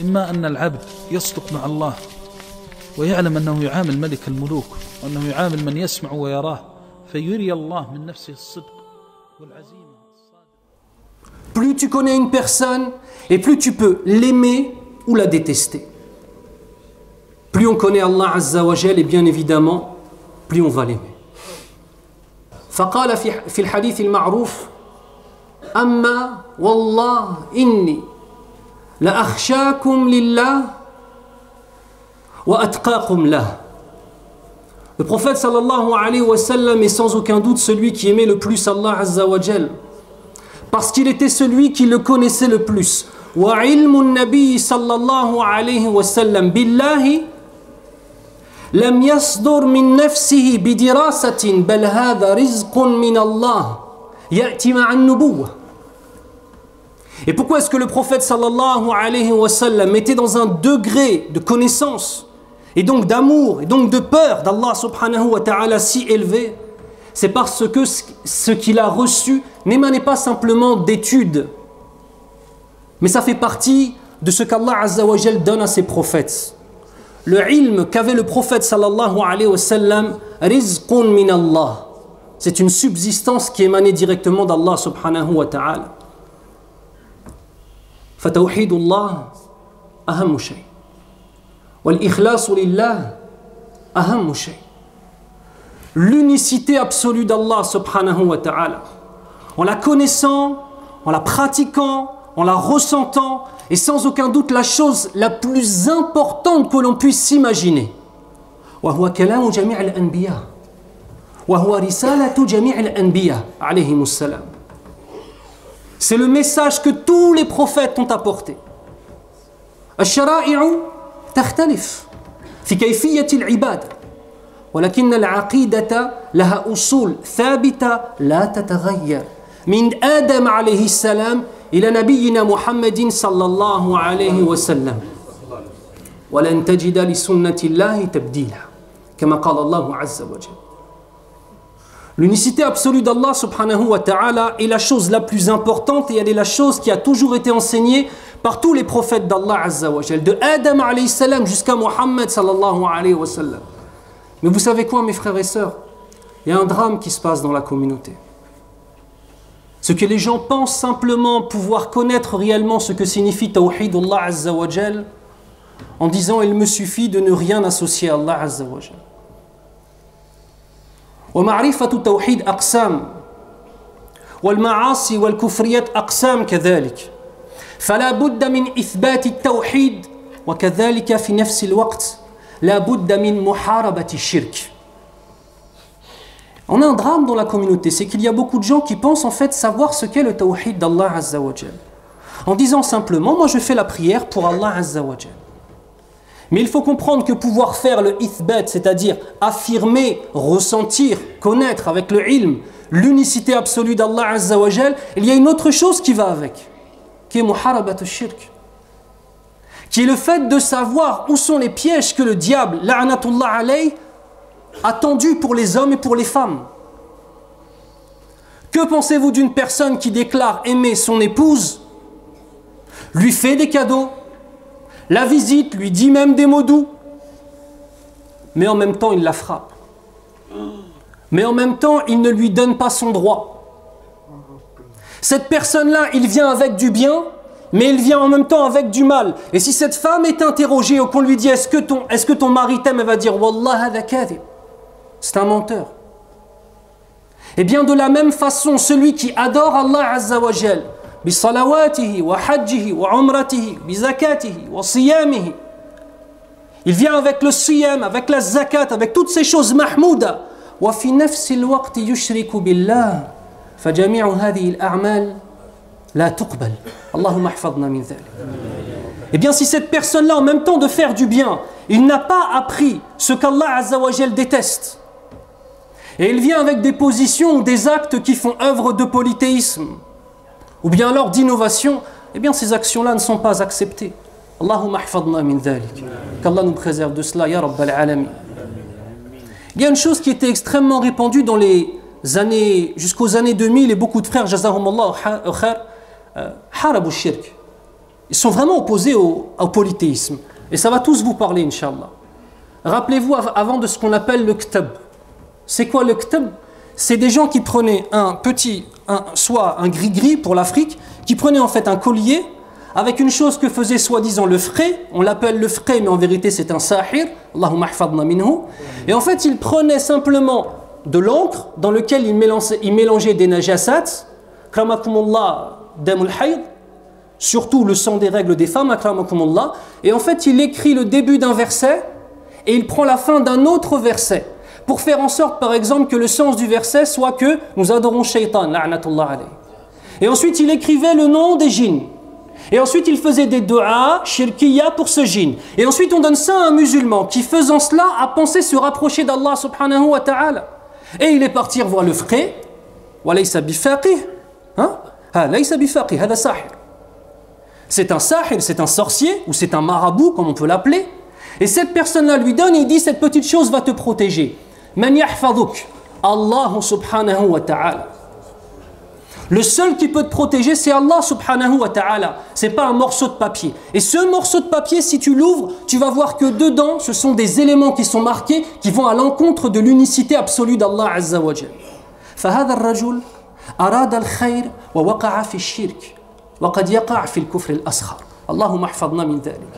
إما أن العبد يصدق مع الله ويعلم أنه يعامل ملك الملوك وأنه يعامل من يسمع ويراه فيري الله من نفسه الصدق والعزيمة. Plus tu connais une personne et plus tu peux l'aimer ou la détester. Plus on connaît Allah Azza wa Jal et bien évidemment plus on va l'aimer. فقال في الحديث المعروف أما والله إني لأخشاكم لله وأتقاكم له. Le prophète sallallahu alayhi wa sallam est sans aucun doute celui qui aimait le plus Allah Azza wa Jal parce qu'il était celui qui le connaissait le plus. وعلم النبي صلى الله عليه وسلم بالله لم يصدر من نفسه بدراسة بل هذا رزق من الله يأتي مع النبوة. Et pourquoi est-ce que le prophète sallallahu alayhi wa sallam était dans un degré de connaissance et donc d'amour et donc de peur d'Allah subhanahu wa ta'ala si élevé? C'est parce que ce qu'il a reçu n'émanait pas simplement d'études, mais ça fait partie de ce qu'Allah Azza wa Jal donne à ses prophètes. Le ilm qu'avait le prophète sallallahu alayhi wa sallam, rizqun min Allah, c'est une subsistance qui émanait directement d'Allah subhanahu wa ta'ala. فتوحيد الله أهم شيء والإخلاص لله أهم شيء. L'unicité absolue d'Allah subhanahu wa ta'ala, en la connaissant, en la pratiquant, en la ressentant, est sans aucun doute la chose la plus importante que l'on puisse s'imaginer. وهو كلام جميع الأنبياء وهو رسالة جميع الأنبياء عليهم السلام. C'est le message que tous les prophètes ont apporté. الشرائع تختلف في كيفية العبادة ولكن العقيدة لها أصول ثابتة لا تتغير من آدم عليه السلام إلى نبينا محمد صلى الله عليه وسلم ولن تجد لسنة الله تبديلا كما قال الله عز وجل. L'unicité absolue d'Allah subhanahu wa ta'ala est la chose la plus importante et elle est la chose qui a toujours été enseignée par tous les prophètes d'Allah Azza wa Jal, de Adam alayhi salam jusqu'à Muhammad sallallahu alayhi wa sallam. Mais vous savez quoi, mes frères et sœurs? Il y a un drame qui se passe dans la communauté. Ce que les gens pensent simplement pouvoir connaître réellement ce que signifie Tawhid Allah Azza wa Jal en disant il me suffit de ne rien associer à Allah Azza wa Jal. ومعرفة التوحيد أقسام والمعاصي والكفريات أقسام كذلك فلا بد من إثبات التوحيد وكذلك في نفس الوقت لا بد من محاربة الشرك. On a un drame dans la communauté, c'est qu'il y a beaucoup de gens qui pensent en fait savoir ce qu'est le tawhid d'Allah Azza wa Jal en disant simplement moi je fais la prière pour Allah Azza wa Jal. Mais il faut comprendre que pouvoir faire le ithbat, c'est-à-dire affirmer, ressentir, connaître avec le ilm, l'unicité absolue d'Allah Azza wa Jal, il y a une autre chose qui va avec, qui est muharabat al-shirk, qui est le fait de savoir où sont les pièges que le diable, la'anatullah alayh, a tendus pour les hommes et pour les femmes. Que pensez-vous d'une personne qui déclare aimer son épouse, lui fait des cadeaux, la visite, lui dit même des mots doux, mais en même temps il la frappe, mais en même temps il ne lui donne pas son droit. Cette personne-là, il vient avec du bien, mais il vient en même temps avec du mal. Et si cette femme est interrogée ou qu'on lui dit est-ce que ton mari t'aime, elle va dire Wallah hadha kadhib, c'est un menteur. Et bien de la même façon, celui qui adore Allah Azza wa Jal بصلواته وحجه وعمرته بزكاته وصيامه, il vient avec le siyam, avec la zakat, avec toutes ces choses mahmouda. وفي نفس الوقت يشرك بالله فجميع هذه الأعمال لا تقبل اللهم احفظنا من ذلك. Eh bien si cette personne-là en même temps de faire du bien, il n'a pas appris ce qu'Allah Azza wa Jal déteste, et il vient avec des positions ou des actes qui font œuvre de polythéisme ou bien alors d'innovation, eh bien ces actions-là ne sont pas acceptées. Allahumma ahfadna min dhalik. Qu'Allah nous préserve de cela, ya Rabbal Alamin. Il y a une chose qui était extrêmement répandue dans les années, jusqu'aux années 2000, et beaucoup de frères, jazahumallah khair, harabu shirk. Ils sont vraiment opposés au polythéisme. Et ça va tous vous parler, Inch'Allah. Rappelez-vous avant de ce qu'on appelle le ktab. C'est quoi le ktab? C'est des gens qui prenaient soit un gris-gris pour l'Afrique, qui prenaient en fait un collier avec une chose que faisait soi-disant le frais. On l'appelle le frais, mais en vérité c'est un sahir. Allahumma hfadna minhu. Et en fait, ils prenaient simplement de l'encre dans lequel ils mélangeaient des najasat, kramakumullah damul hayd, surtout le sang des règles des femmes, akramakumullah. Et en fait, il écrit le début d'un verset et il prend la fin d'un autre verset pour faire en sorte, par exemple, que le sens du verset soit que nous adorons Shaitan, la'natullah alayhi. Et ensuite, il écrivait le nom des djinns. Et ensuite, il faisait des du'a, shirkiya pour ce djinn. Et ensuite, on donne ça à un musulman qui, faisant cela, a pensé se rapprocher d'Allah subhanahu wa ta'ala. Et il est parti voir le frère. Wa laysa bifaqih. Laysa bifaqih, hada sahir. C'est un sahir, c'est un sorcier, ou c'est un marabout, comme on peut l'appeler. Et cette personne-là lui donne, et il dit, cette petite chose va te protéger. Man yahfaduk, Allah subhanahu wa ta'ala. Le seul qui peut te protéger, c'est Allah subhanahu wa ta'ala. C'est pas un morceau de papier. Et ce morceau de papier, si tu l'ouvres, tu vas voir que dedans, ce sont des éléments qui sont marqués, qui vont à l'encontre de l'unicité absolue d'Allah azza wa jal. فهذا الرجل أراد الخير ووقع في الشرك وقد يقع في الكفر الأصغر. اللهم احفظنا من ذلك.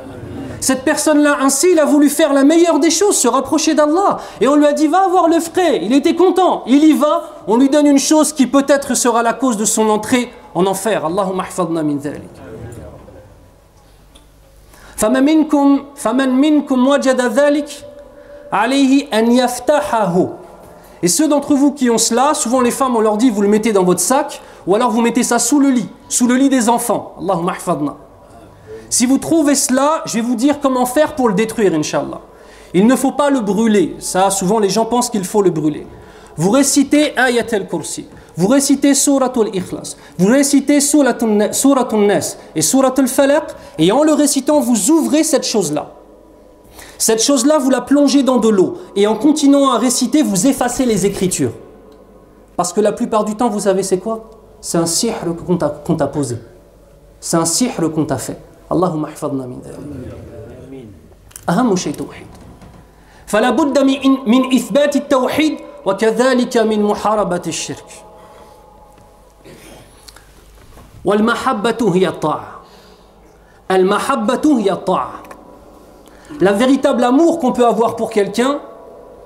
Cette personne-là, ainsi, il a voulu faire la meilleure des choses, se rapprocher d'Allah. Et on lui a dit, va voir le frère. Il était content. Il y va. On lui donne une chose qui peut-être sera la cause de son entrée en enfer. Allahumma hfadna min dhalik. Faman minkum wajada dhalik alayhi an yaftahahu. Et ceux d'entre vous qui ont cela, souvent les femmes, on leur dit, vous le mettez dans votre sac, ou alors vous mettez ça sous le lit des enfants. Allahumma hfadna. Si vous trouvez cela, je vais vous dire comment faire pour le détruire, Inch'Allah. Il ne faut pas le brûler. Ça, souvent, les gens pensent qu'il faut le brûler. Vous récitez Ayat al-Kursi. Vous récitez Surat al-Ikhlas. Vous récitez Surat al-Nas et Surat al-Falaq. Et en le récitant, vous ouvrez cette chose-là. Cette chose-là, vous la plongez dans de l'eau. Et en continuant à réciter, vous effacez les écritures. Parce que la plupart du temps, vous savez c'est quoi? C'est un sihr qu'on t'a posé. C'est un sihr qu'on t'a fait. اللهم احفظنا من ذلك. أهم شيء توحيد. فلا بد من إثبات التوحيد وكذلك من محاربة الشرك. والمحبة هي الطاعة. المحبة هي الطاعة. La véritable amour qu'on peut avoir pour quelqu'un,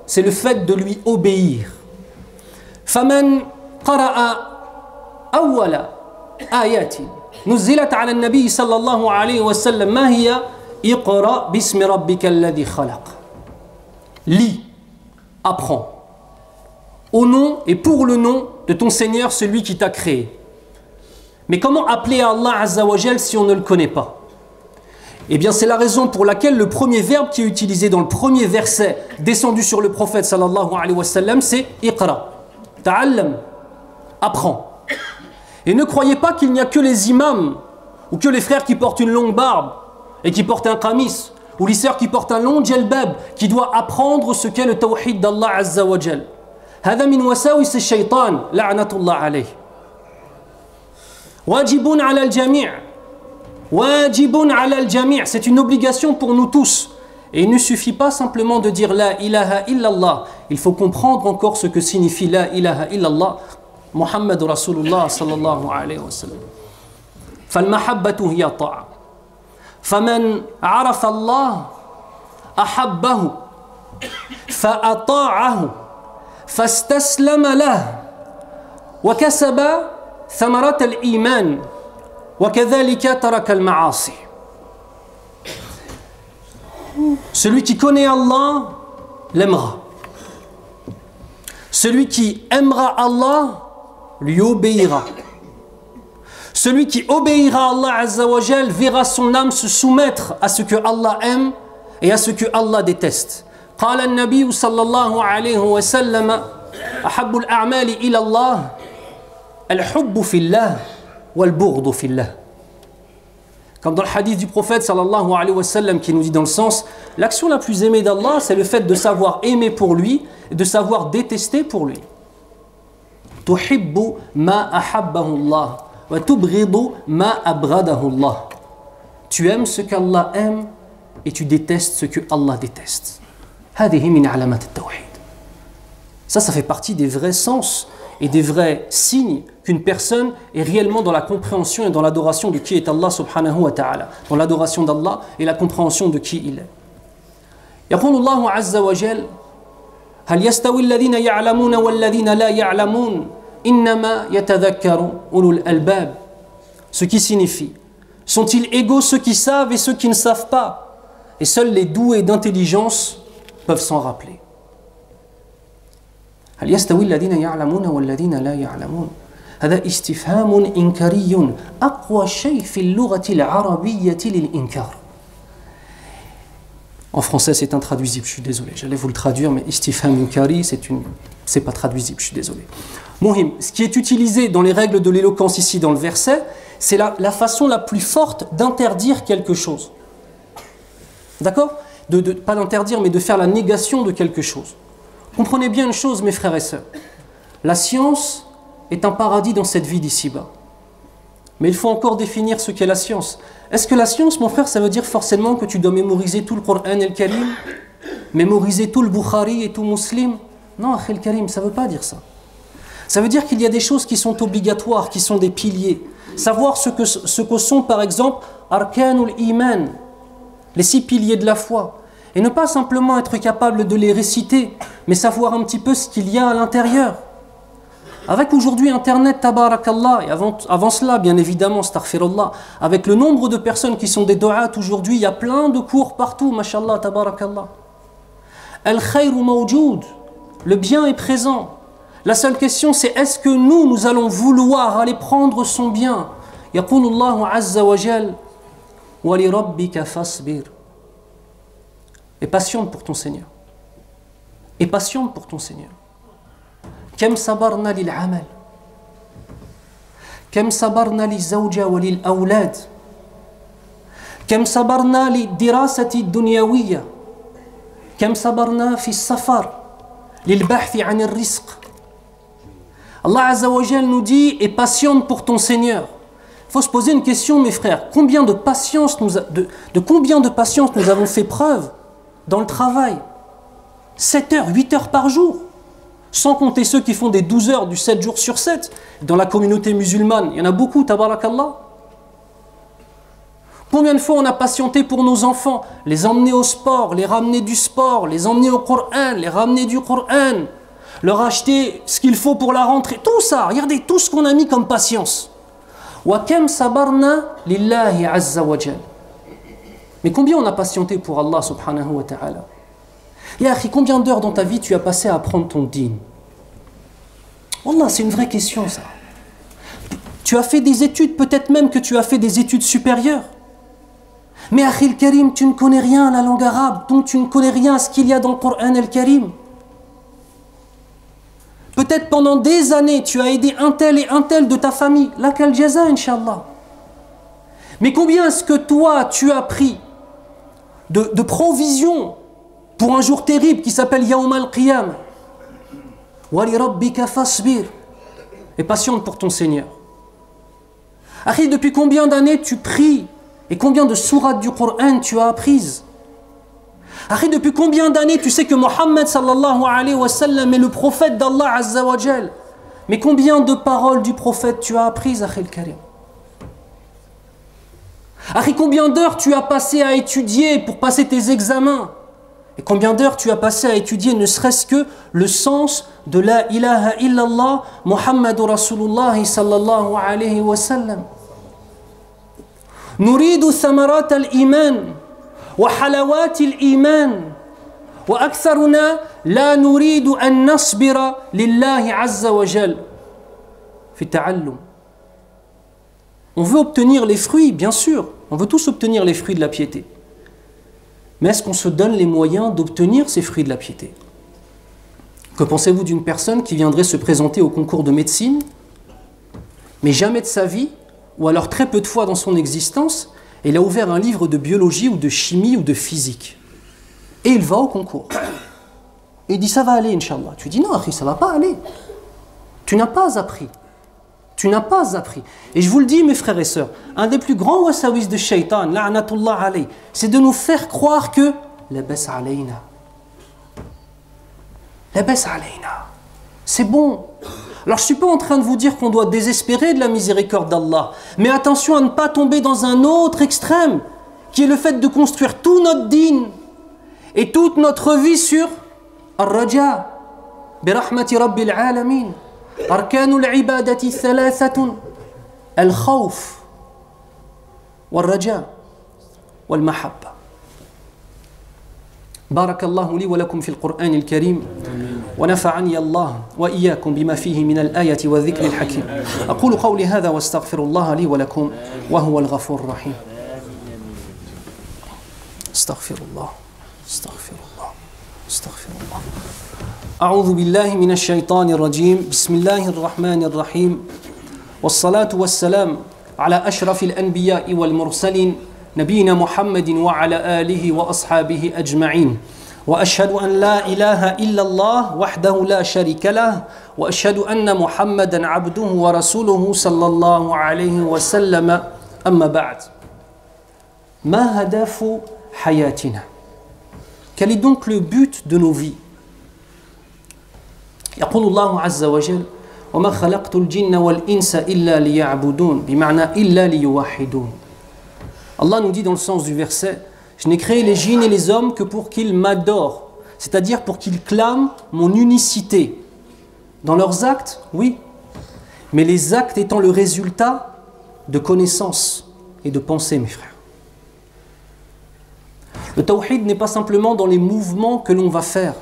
c'est le fait de lui obéir. فمن قرأ أول آيات نزلت على النبي صلى الله عليه وسلم ما هي اقرأ باسم ربك الذي خلق. Lis, apprends au nom et pour le nom de ton Seigneur, celui qui t'a créé. Mais comment appeler à Allah Azza wa Jal si on ne le connaît pas? Eh bien, c'est la raison pour laquelle le premier verbe qui est utilisé dans le premier verset descendu sur le prophète sallallahu alayhi wa sallam, c'est iqra, ta'allam, apprends. Et ne croyez pas qu'il n'y a que les imams ou que les frères qui portent une longue barbe et qui portent un qamis ou les sœurs qui portent un long djelbab qui doivent apprendre ce qu'est le tawhid d'Allah Azza wa Jal. هذا من وساوس الشيطان لعنة الله عليه. واجب على الجميع. واجب على الجميع. C'est une obligation pour nous tous. Et il ne suffit pas simplement de dire la ilaha illallah. Il faut comprendre encore ce que signifie la ilaha illallah. محمد رسول الله صلى الله عليه وسلم. فالمحبة هي الطاعة. فمن عرف الله أحبه فأطاعه فاستسلم له وكسب ثمرة الإيمان وكذلك ترك المعاصي. Celui qui connaît Allah l'aimera. Celui qui aimera Allah lui obéira. Celui qui obéira à Allah Azza wa Jal verra son âme se soumettre à ce que Allah aime et à ce que Allah déteste. قال النبي صلى الله عليه وسلم أحب الأعمال إلى الله الحب في الله والبغض في الله. Comme dans le hadith du prophète sallallahu alayhi wa sallam qui nous dit dans le sens, l'action la plus aimée d'Allah, c'est le fait de savoir aimer pour lui et de savoir détester pour lui. tuhibbu ma ahabbahu Allah wa tubghidu ma abghadahu Allah. Tu aimes ce qu'Allah aime et tu détestes ce que Allah déteste. هذه من علامات التوحيد. Ça fait partie des vrais sens et des vrais signes qu'une personne est réellement dans la compréhension et dans l'adoration de qui est Allah subhanahu wa ta'ala, dans l'adoration d'Allah et la compréhension de qui il est. يقول الله عز وجل هل يستوي الذين يعلمون والذين لا يعلمون إنما يتذكر أولو الألباب. Ce qui signifie, sont-ils égaux ceux qui savent et ceux qui ne savent pas? Et seuls les doués d'intelligence peuvent s'en rappeler. هل يستوي الذين يعلمون والذين لا يعلمون. هذا استفهام إنكاري أقوى شيء في اللغة العربية للإنكار. En français, c'est intraduisible, je suis désolé. J'allais vous le traduire, mais istifham inkari, c'est pas traduisible, je suis désolé. Muhim, ce qui est utilisé dans les règles de l'éloquence ici dans le verset, c'est la façon la plus forte d'interdire quelque chose. D'accord? Pas d'interdire, mais de faire la négation de quelque chose. Comprenez bien une chose, mes frères et sœurs. La science est un paradis dans cette vie d'ici-bas. Mais il faut encore définir ce qu'est la science. Est-ce que la science, mon frère, ça veut dire forcément que tu dois mémoriser tout le Coran et le Karim, mémoriser tout le Bukhari et tout Muslim? Non, Akhi al-Karim, ça ne veut pas dire ça. Ça veut dire qu'il y a des choses qui sont obligatoires, qui sont des piliers. Savoir ce que sont, par exemple, Arkanul Iman, les 6 piliers de la foi. Et ne pas simplement être capable de les réciter, mais savoir un petit peu ce qu'il y a à l'intérieur. Avec aujourd'hui Internet, tabarakallah, et avant cela, bien évidemment, astaghfirullah, avec le nombre de personnes qui sont des du'at aujourd'hui, il y a plein de cours partout, mashallah, tabarakallah. Al-khayru mawjoud, le bien est présent. La seule question, c'est est-ce que nous allons vouloir aller prendre son bien? Yaqulullahu azza wa jal, wa li rabbika fasbir. Et patiente pour ton Seigneur. Et patiente pour ton Seigneur. كم صبرنا للعمل كم صبرنا للزوجة وللأولاد كم صبرنا للدراسة الدنيوية كم صبرنا في السفر للبحث عن الرزق. Allah Azza wa Jal nous dit et patiente pour ton Seigneur. Il faut se poser une question, mes frères. Combien de patience combien de patience nous avons fait preuve dans le travail? 7 heures, 8 heures par jour. Sans compter ceux qui font des 12 heures du 7 jours sur 7. Dans la communauté musulmane, il y en a beaucoup, tabarakallah. Combien de fois on a patienté pour nos enfants? Les emmener au sport, les ramener du sport, les emmener au Coran, les ramener du Coran, leur acheter ce qu'il faut pour la rentrée. Tout ça, regardez tout ce qu'on a mis comme patience. Wa kam sabarna lillahi azza wa jal. Mais combien on a patienté pour Allah subhanahu wa ta'ala? Ya akhi, combien d'heures dans ta vie tu as passé à apprendre ton dîn? Wallah, c'est une vraie question ça. Tu as fait des études, peut-être même que tu as fait des études supérieures. Mais akhi al-Karim, tu ne connais rien à la langue arabe, donc tu ne connais rien à ce qu'il y a dans le Coran al-Karim. Peut-être pendant des années, tu as aidé un tel et un tel de ta famille. Lakal jaza, inshallah. Mais combien est-ce que toi, tu as pris de provisions pour un jour terrible qui s'appelle Yawm al-Qiyam? Wa li rabbika fasbir. Et patiente pour ton Seigneur. Akhi, depuis combien d'années tu pries et combien de sourates du Coran tu as apprises? Akhi, depuis combien d'années tu sais que Mohammed sallallahu alayhi wa sallam est le prophète d'Allah azza wa jal? Mais combien de paroles du prophète tu as apprises, Akhi al-Karim? Akhi, combien d'heures tu as passé à étudier pour passer tes examens? Et combien d'heures tu as passé à étudier ne serait-ce que le sens de la ilaha illallah Muhammadur Rasulullah sallallahu alayhi wa sallam. Nuridu thamarat al-iman wa halawat al-iman wa aktharuna la nuridu an nasbira lillahi azza wa jal fi ta'allum. On veut obtenir les fruits, bien sûr. On veut tous obtenir les fruits de la piété. Mais est-ce qu'on se donne les moyens d'obtenir ces fruits de la piété? Que pensez-vous d'une personne qui viendrait se présenter au concours de médecine, mais jamais de sa vie, ou alors très peu de fois dans son existence, il a ouvert un livre de biologie ou de chimie ou de physique. Et il va au concours. Et il dit ça va aller, Inch'Allah. Tu dis non, ça ne va pas aller. Tu n'as pas appris. Tu Tu n'as pas appris. Et je vous le dis, mes frères et sœurs, un des plus grands wasawis de shaitan, la'natullah alayh, c'est de nous faire croire que la bas alayna. La bas alayna. C'est bon. Alors je ne suis pas en train de vous dire qu'on doit désespérer de la miséricorde d'Allah. Mais attention à ne pas tomber dans un autre extrême, qui est le fait de construire tout notre din et toute notre vie sur al-raja, bi rahmati rabbil alamin. أركان العبادة ثلاثة الخوف والرجاء والمحبة. بارك الله لي ولكم في القرآن الكريم ونفعني الله وإياكم بما فيه من الآية والذكر الحكيم. أقول قولي هذا واستغفر الله لي ولكم وهو الغفور الرحيم. استغفر الله استغفر الله استغفر الله. أعوذ بالله من الشيطان الرجيم. بسم الله الرحمن الرحيم. والصلاة والسلام على أشرف الأنبياء والمرسلين نبينا محمد وعلى آله وأصحابه أجمعين. وأشهد أن لا إله إلا الله وحده لا شريك له وأشهد أن محمدا عبده ورسوله صلى الله عليه وسلم. أما بعد. ما هدف حياتنا؟ Quel est donc le but de nos vies? يقول الله عز وجل وما خلقت الجن والإنس إلا ليعبدون بمعنى إلا ليوحدون. Allah nous dit dans le sens du verset, je n'ai créé les djinns et les hommes que pour qu'ils m'adorent, c'est-à-dire pour qu'ils clament mon unicité. Dans leurs actes, oui, mais les actes étant le résultat de connaissances et de pensées, mes frères. Le tawhid n'est pas simplement dans les mouvements que l'on va faire.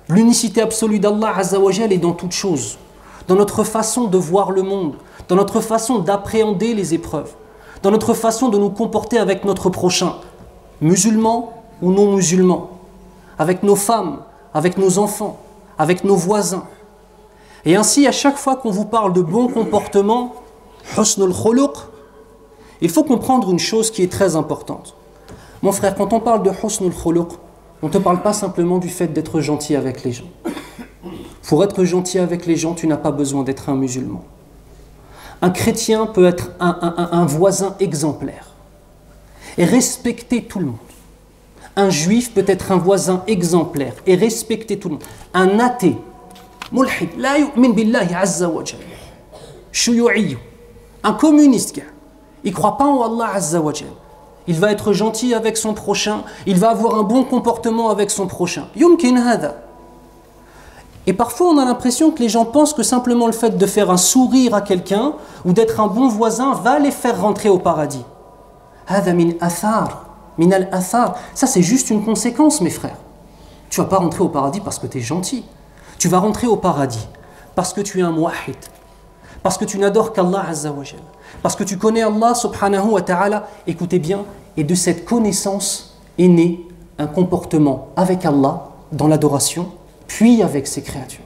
L'unicité absolue d'Allah Azza wa Jal est dans toute chose, dans notre façon de voir le monde, dans notre façon d'appréhender les épreuves, dans notre façon de nous comporter avec notre prochain, musulmans ou non musulmans, avec nos femmes, avec nos enfants, avec nos voisins. Et ainsi, à chaque fois qu'on vous parle de bon comportement, husnul khuluq, il faut comprendre une chose qui est très importante. Mon frère, quand on parle de husnul khuluq, on ne te parle pas simplement du fait d'être gentil avec les gens. Pour être gentil avec les gens, tu n'as pas besoin d'être un musulman. Un chrétien peut être un voisin exemplaire et respecter tout le monde. Un juif peut être un voisin exemplaire et respecter tout le monde. Un athée, mulhid, la yu'min billahi azza wa jal, shuyu'i, un communiste, il ne croit pas en Allah azza wa jal. Il va être gentil avec son prochain, il va avoir un bon comportement avec son prochain. Yumkin hada. Et parfois on a l'impression que les gens pensent que simplement le fait de faire un sourire à quelqu'un ou d'être un bon voisin va les faire rentrer au paradis. Hada min athar, min al-athar. Ça c'est juste une conséquence, mes frères. Tu ne vas pas rentrer au paradis parce que tu es gentil. Tu vas rentrer au paradis parce que tu es un muwahhid, parce que tu n'adores qu'Allah Azza wa Jal, parce que tu connais Allah subhanahu wa ta'ala. Écoutez bien, et de cette connaissance est né un comportement avec Allah dans l'adoration, puis avec ses créatures.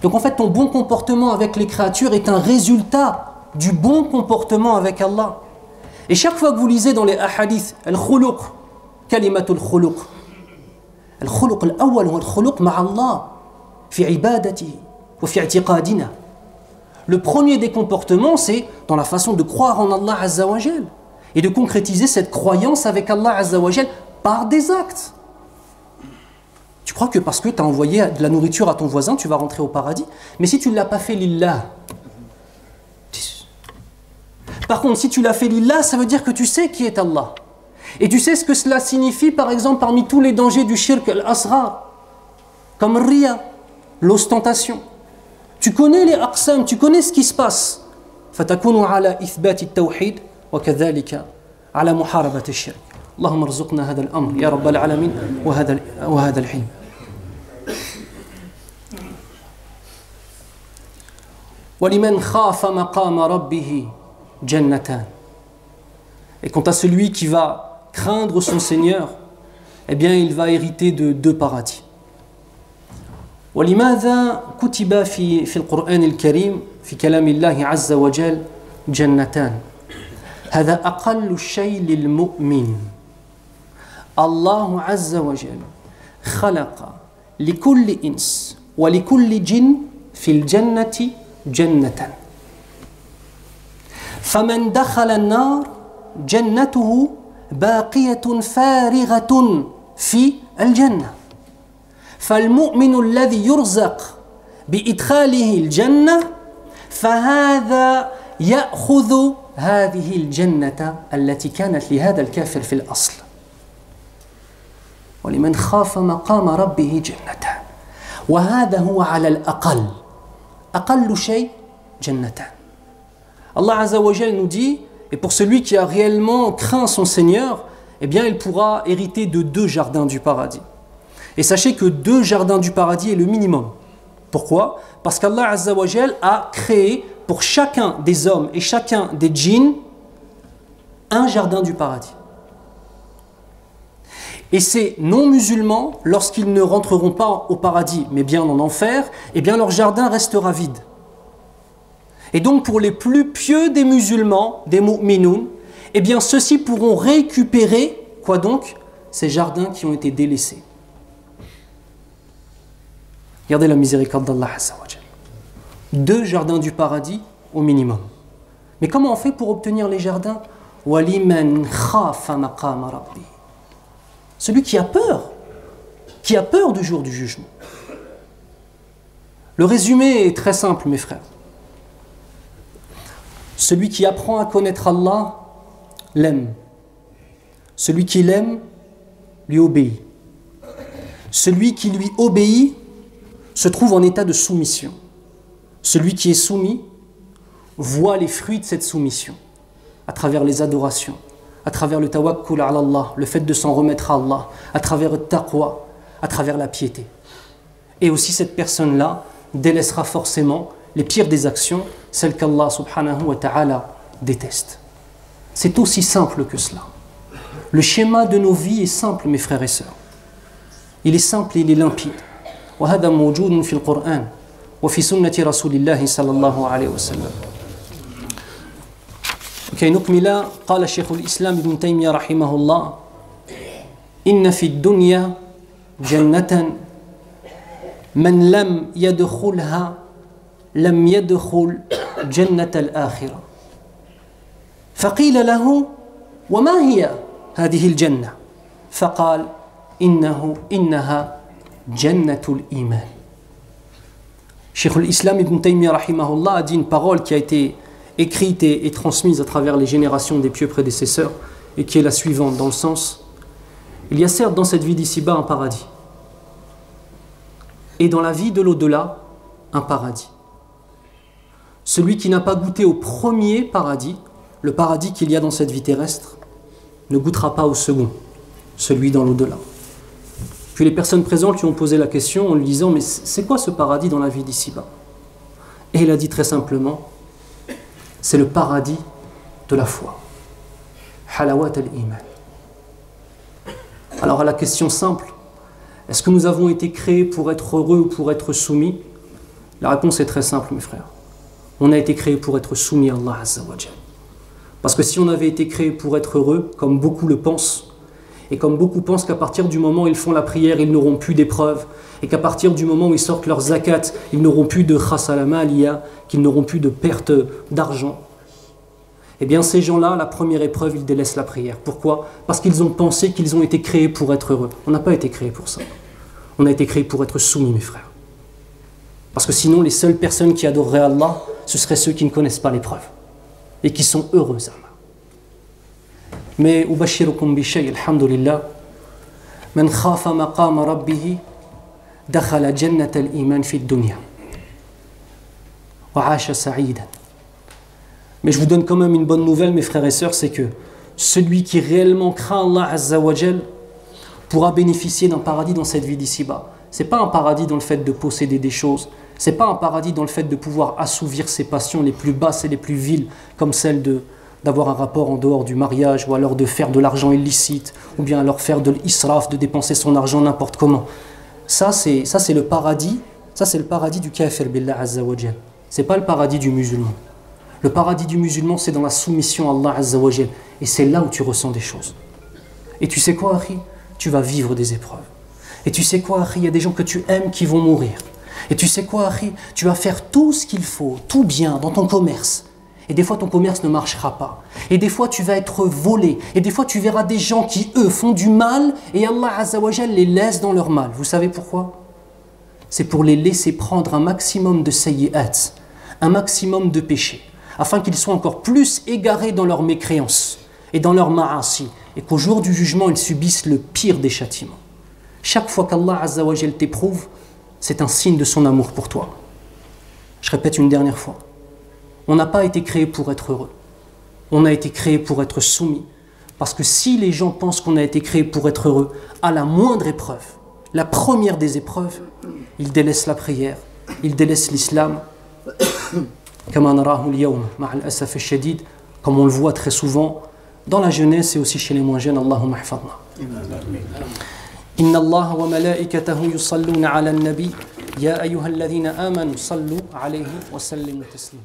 Donc en fait, ton bon comportement avec les créatures est un résultat du bon comportement avec Allah. Et chaque fois que vous lisez dans les ahadiths, al-khuluq, kalimatul khuluq, al-khuluq al-awwal wa al-khuluq ma'Allah, fi ibadatihi wa fi i'tiqadina. Le premier des comportements, c'est dans la façon de croire en Allah Azza wa Jal et de concrétiser cette croyance avec Allah Azza wa Jal par des actes. Tu crois que parce que tu as envoyé de la nourriture à ton voisin, tu vas rentrer au paradis? Mais si tu ne l'as pas fait lillah. Par contre, si tu l'as fait lillah, ça veut dire que tu sais qui est Allah. Et tu sais ce que cela signifie, par exemple, parmi tous les dangers du shirk al-asghar, comme riya, l'ostentation. Tu connais les aqsam, tu connais ce qui se passe. فَتَكُونُ عَلَى إِثْبَاتِ التَّوْحِيدِ وَكَذَلِكَ عَلَى مُحَارَبَةِ الشِّرْكِ. اللهم ارزقنا هذا الأمر يا رب العالمين وهذا الحلم. وَلِمَنْ خَافَ مَقَامَ رَبِّهِ جَنَّتَانِ. Et quant à celui qui va craindre son Seigneur, eh bien il va hériter de deux paradis. ولماذا كتب في القرآن الكريم في كلام الله عز وجل جنتان؟ هذا أقل الشيء للمؤمن. الله عز وجل خلق لكل إنس ولكل جن في الجنة جنة. فَمَنْ دَخَلَ النَّارِ جَنَّتُهُ باقية فارغة في الجنة فالمؤمن الذي يرزق بإدخاله الجنة فهذا يأخذ هذه الجنة التي كانت لهذا الكافر في الأصل ولمن خاف مقام ربه جنتان وهذا هو على الأقل أقل شيء جنتان. Allah Azza wa Jal nous dit, et pour celui qui a réellement craint son Seigneur, eh bien il pourra hériter de 2 jardins du paradis. Et sachez que 2 jardins du paradis est le minimum. Pourquoi? Parce qu'Allah Azza wa Jal a créé pour chacun des hommes et chacun des djinns un jardin du paradis. Et ces non-musulmans, lorsqu'ils ne rentreront pas au paradis, mais bien en enfer, eh bien leur jardin restera vide. Et donc pour les plus pieux des musulmans, des mu'minoun, eh bien ceux-ci pourront récupérer, quoi donc? Ces jardins qui ont été délaissés. Regardez la miséricorde d'Allah Azza wa Jal. 2 jardins du paradis au minimum. Mais comment on fait pour obtenir les jardins? وَلِمَنْ خَافَ مَقَامَ رَبِّهِ. Celui qui a peur du jour du jugement. Le résumé est très simple, mes frères. Celui qui apprend à connaître Allah l'aime. Celui qui l'aime lui obéit. Celui qui lui obéit se trouve en état de soumission. Celui qui est soumis voit les fruits de cette soumission à travers les adorations, à travers le tawakkul ala Allah, le fait de s'en remettre à Allah, à travers le taqwa, à travers la piété. Et aussi cette personne-là délaissera forcément les pires des actions, celles qu'Allah subhanahu wa ta'ala déteste. C'est aussi simple que cela. Le schéma de nos vies est simple, mes frères et sœurs. Il est simple et il est limpide. وهذا موجود في القرآن وفي سنة رسول الله صلى الله عليه وسلم. كي نكمل قال الشيخ الإسلام ابن تيمية رحمه الله إن في الدنيا جنة من لم يدخلها لم يدخل جنة الآخرة فقيل له وما هي هذه الجنة فقال إنها جنة الإيمان. Cheikh al-Islam ibn Taymiyyah rahimahullah a dit une parole qui a été écrite et transmise à travers les générations des pieux prédécesseurs et qui est la suivante dans le sens: il y a certes dans cette vie d'ici-bas un paradis et dans la vie de l'au-delà un paradis. Celui qui n'a pas goûté au premier paradis, le paradis qu'il y a dans cette vie terrestre, ne goûtera pas au second, celui dans l'au-delà. Puis les personnes présentes lui ont posé la question en lui disant: mais c'est quoi ce paradis dans la vie d'ici-bas? Et il a dit très simplement: c'est le paradis de la foi. Halawat al-iman. Alors à la question simple, est-ce que nous avons été créés pour être heureux ou pour être soumis? La réponse est très simple, mes frères. On a été créés pour être soumis à Allah Azza wa Jal. Parce que si on avait été créés pour être heureux, comme beaucoup le pensent, et comme beaucoup pensent qu'à partir du moment où ils font la prière, ils n'auront plus d'épreuves, et qu'à partir du moment où ils sortent leur zakat, ils n'auront plus de khasalama aliyah, qu'ils n'auront plus de perte d'argent, eh bien ces gens-là, la première épreuve, ils délaissent la prière. Pourquoi? Parce qu'ils ont pensé qu'ils ont été créés pour être heureux. On n'a pas été créés pour ça. On a été créés pour être soumis, mes frères. Parce que sinon, les seules personnes qui adoreraient Allah, ce seraient ceux qui ne connaissent pas l'épreuve et qui sont heureux. Mais ubashirukum bi shay, alhamdulillah, man khafa maqama rabbih dakhala jannat al-iman fi ad-dunya wa 'asha sa'idan. Mais je vous donne quand même une bonne nouvelle, mes frères et sœurs, c'est que celui qui réellement craint Allah Azza wa Jal pourra bénéficier d'un paradis dans cette vie d'ici-bas. C'est pas un paradis dans le fait de posséder des choses. C'est pas un paradis dans le fait de pouvoir assouvir ses passions les plus basses et les plus viles, comme celle d'avoir un rapport en dehors du mariage, ou alors de faire de l'argent illicite, ou bien alors faire de l'israf, de dépenser son argent n'importe comment. Ça c'est le paradis, du kafir billah Azza wa Jal. C'est pas le paradis du musulman. Le paradis du musulman, c'est dans la soumission à Allah Azza wa Jal. Et c'est là où tu ressens des choses. Et tu sais quoi, Akhi? Tu vas vivre des épreuves. Et tu sais quoi, Akhi? Il y a des gens que tu aimes qui vont mourir. Et tu sais quoi, Akhi? Tu vas faire tout ce qu'il faut, tout bien dans ton commerce. Et des fois, ton commerce ne marchera pas. Et des fois, tu vas être volé. Et des fois, tu verras des gens qui, eux, font du mal et Allah Azza wa Jal les laisse dans leur mal. Vous savez pourquoi? C'est pour les laisser prendre un maximum de sayyi'at, un maximum de péchés, afin qu'ils soient encore plus égarés dans leur mécréance et dans leur ma'asi, et qu'au jour du jugement, ils subissent le pire des châtiments. Chaque fois qu'Allah Azza wa Jal t'éprouve, c'est un signe de son amour pour toi. Je répète une dernière fois. On n'a pas été créé pour être heureux. On a été créé pour être soumis. Parce que si les gens pensent qu'on a été créé pour être heureux, à la moindre épreuve, la première des épreuves, ils délaissent la prière, ils délaissent l'islam. Comme on le voit très souvent dans la jeunesse et aussi chez les moins jeunes. Allahumma hafadna. Inna Allah wa malaikatahu yusalluna ala an-nabi ya ayyuhalladhina amanu sallu alayhi wa sallimu taslima.